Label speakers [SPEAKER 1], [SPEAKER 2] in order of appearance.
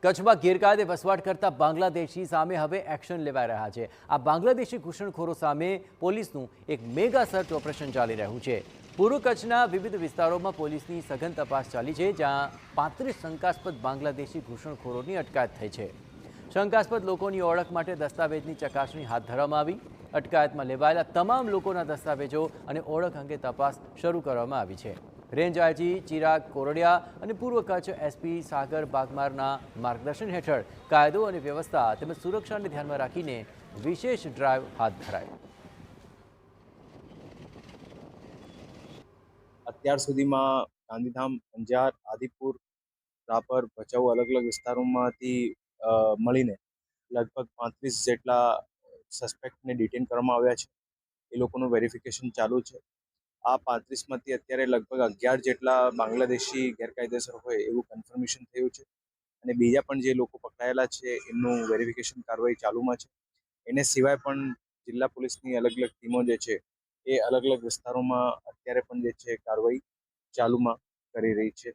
[SPEAKER 1] કચ્છમાં ગેરકાયદે વસવાટ કરતા બાંગ્લાદેશી સામે હવે એક્શન લેવાઈ રહ્યા છે। આ બાંગ્લાદેશી ઘૂસણખોરો સામે પોલીસનું એક મેગા સર્ચ ઓપરેશન ચાલી રહ્યું છે। પૂર્વ કચ્છના વિવિધ વિસ્તારોમાં પોલીસની સઘન તપાસ ચાલી છે, જ્યાં 35 શંકાસ્પદ બાંગ્લાદેશી ઘૂસણખોરોની અટકાયત થઈ છે। શંકાસ્પદ લોકોની ઓળખ માટે દસ્તાવેજની ચકાસણી હાથ ધરવામાં આવી। અટકાયતમાં લેવાયેલા તમામ લોકોના દસ્તાવેજો અને ઓળખ અંગે તપાસ શરૂ કરવામાં આવી છે। રેન્જ આઈજી ચિરાગ કોરડિયા અને પૂર્વ કચ્છ એસપી સાગર બાગમારના માર્ગદર્શન હેઠળ કાયદો અને વ્યવસ્થા તેમજ સુરક્ષાને ધ્યાનમાં રાખીને વિશેષ ડ્રાઈવ હાથ ધરાઈ।
[SPEAKER 2] અત્યાર સુધીમાં ગાંધીધામ, અંજાર, આદિપુર, રાપર, ભચાઉ અલગ અલગ વિસ્તારોમાંથી મળીને લગભગ 35 જેટલા સસ્પેક્ટને ડિટેન કરવામાં આવ્યા છે। એ લોકોનું વેરિફિકેશન ચાલુ છે। આ 35માંથી અત્યારે લગભગ 11 જેટલા બાંગ્લાદેશી ગેરકાયદેસર હોય એવું કન્ફર્મેશન થયું છે અને બીજા પણ જે લોકો પકડાયેલા છે એમનું વેરિફિકેશન કાર્યવાહી ચાલુમાં છે। એને સિવાય પણ જિલ્લા પોલીસની અલગ અલગ ટીમો જે છે એ અલગ અલગ વિસ્તારોમાં અત્યારે પણ જે છે કાર્યવાહી ચાલુમાં કરી રહી છે।